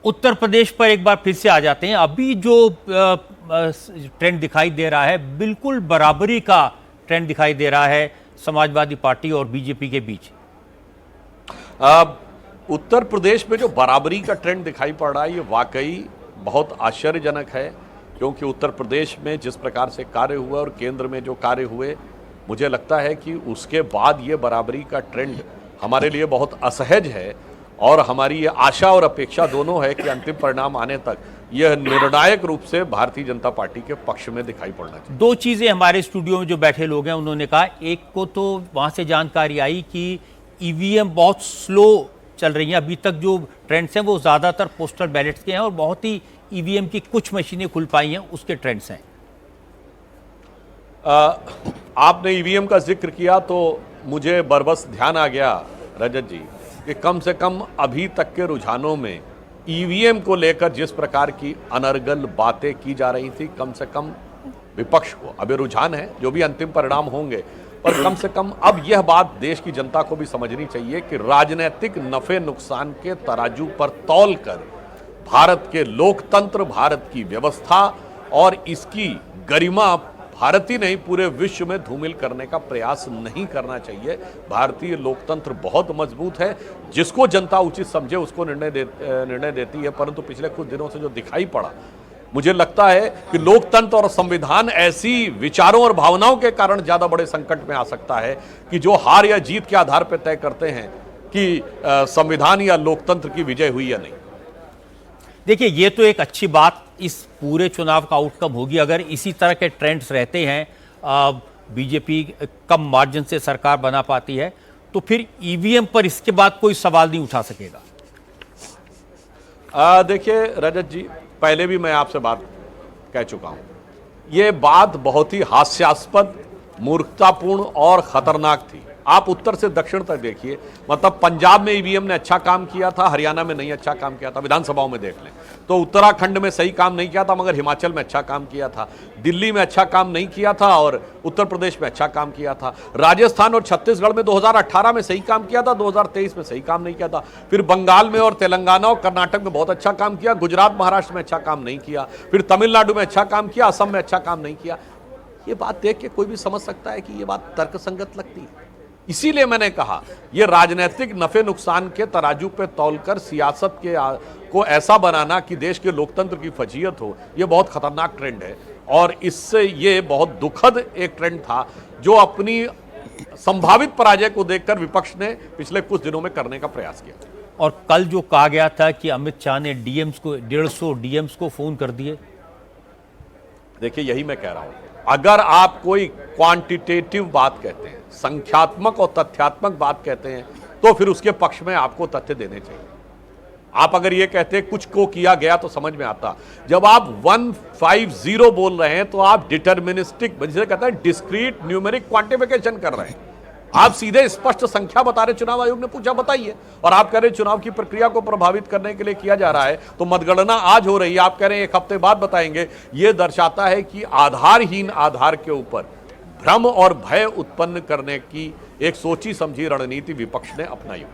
उत्तर प्रदेश पर एक बार फिर से आ जाते हैं। अभी जो ट्रेंड दिखाई दे रहा है, बिल्कुल बराबरी का ट्रेंड दिखाई दे रहा है समाजवादी पार्टी और बीजेपी के बीच। उत्तर प्रदेश में जो बराबरी का ट्रेंड दिखाई पड़ रहा है, ये वाकई बहुत आश्चर्यजनक है, क्योंकि उत्तर प्रदेश में जिस प्रकार से कार्य हुआ और केंद्र में जो कार्य हुए, मुझे लगता है कि उसके बाद ये बराबरी का ट्रेंड हमारे लिए बहुत असहज है। और हमारी ये आशा और अपेक्षा दोनों है कि अंतिम परिणाम आने तक यह निर्णायक रूप से भारतीय जनता पार्टी के पक्ष में दिखाई पड़ना चाहिए। दो चीज़ें हमारे स्टूडियो में जो बैठे लोग हैं उन्होंने कहा, एक को तो वहाँ से जानकारी आई कि ईवीएम बहुत स्लो चल रही हैं, अभी तक जो ट्रेंड्स हैं वो ज़्यादातर पोस्टल बैलेट्स के हैं और बहुत ही ईवीएम की कुछ मशीनें खुल पाई हैं, उसके ट्रेंड्स हैं। आपने ईवीएम का जिक्र किया तो मुझे बरबस ध्यान आ गया रजत जी कि कम से कम अभी तक के रुझानों में ईवीएम को लेकर जिस प्रकार की अनर्गल बातें की जा रही थी, कम से कम विपक्ष को, अब ये रुझान है, जो भी अंतिम परिणाम होंगे, पर कम से कम अब यह बात देश की जनता को भी समझनी चाहिए कि राजनीतिक नफे नुकसान के तराजू पर तौल कर भारत के लोकतंत्र, भारत की व्यवस्था और इसकी गरिमा भारत ही नहीं पूरे विश्व में धूमिल करने का प्रयास नहीं करना चाहिए। भारतीय लोकतंत्र बहुत मजबूत है, जिसको जनता उचित समझे उसको निर्णय देती है, परंतु पिछले कुछ दिनों से जो दिखाई पड़ा, मुझे लगता है कि लोकतंत्र और संविधान ऐसी विचारों और भावनाओं के कारण ज्यादा बड़े संकट में आ सकता है कि जो हार या जीत के आधार पर तय करते हैं कि संविधान या लोकतंत्र की विजय हुई या नहीं। देखिए, ये तो एक अच्छी बात इस पूरे चुनाव का आउटकम होगी अगर इसी तरह के ट्रेंड्स रहते हैं, बीजेपी कम मार्जिन से सरकार बना पाती है, तो फिर ईवीएम पर इसके बाद कोई सवाल नहीं उठा सकेगा। देखिए रजत जी, पहले भी मैं आपसे बात कह चुका हूं, ये बात बहुत ही हास्यास्पद, मूर्खतापूर्ण और खतरनाक थी। आप उत्तर से दक्षिण तक देखिए, मतलब पंजाब में ईवीएम ने अच्छा काम किया था, हरियाणा में नहीं अच्छा काम किया था, विधानसभाओं में देख लें तो उत्तराखंड में सही काम नहीं किया था, मगर हिमाचल में अच्छा काम किया था, दिल्ली में अच्छा काम नहीं किया था और उत्तर प्रदेश में अच्छा काम किया था, राजस्थान और छत्तीसगढ़ में 2018 में सही काम किया था, 2023 में सही काम नहीं किया था, फिर बंगाल में और तेलंगाना और कर्नाटक में बहुत अच्छा काम किया, गुजरात महाराष्ट्र में अच्छा काम नहीं किया, फिर तमिलनाडु में अच्छा काम किया, असम में अच्छा काम नहीं किया। ये बात देख के कोई भी समझ सकता है कि ये बात तर्कसंगत लगती है। इसीलिए मैंने कहा, ये राजनीतिक नफे नुकसान के तराजू पे तौलकर सियासत के को ऐसा बनाना कि देश के लोकतंत्र की फजीयत हो, ये बहुत खतरनाक ट्रेंड है। और इससे ये बहुत दुखद एक ट्रेंड था जो अपनी संभावित पराजय को देखकर विपक्ष ने पिछले कुछ दिनों में करने का प्रयास किया। और कल जो कहा गया था कि अमित शाह ने डीएम्स को 150 डीएम्स को फोन कर दिए, देखिए यही मैं कह रहा हूं, अगर आप कोई क्वांटिटेटिव बात कहते हैं, संख्यात्मक और तथ्यात्मक बात कहते हैं, तो फिर उसके पक्ष में आपको तथ्य देने चाहिए। आप अगर ये कहते हैं कुछ को किया गया तो समझ में आता, जब आप 150 बोल रहे हैं तो आप डिटर्मिनिस्टिक, जिसे कहते हैं डिस्क्रीट न्यूमेरिक क्वांटिफिकेशन कर रहे हैं। आप सीधे स्पष्ट संख्या बता रहे, चुनाव आयोग ने पूछा बताइए, और आप कह रहे चुनाव की प्रक्रिया को प्रभावित करने के लिए किया जा रहा है, तो मतगणना आज हो रही है, आप कह रहे हैं एक हफ्ते बाद बताएंगे। यह दर्शाता है कि आधारहीन आधार के ऊपर भ्रम और भय उत्पन्न करने की एक सोची समझी रणनीति विपक्ष ने अपनाई।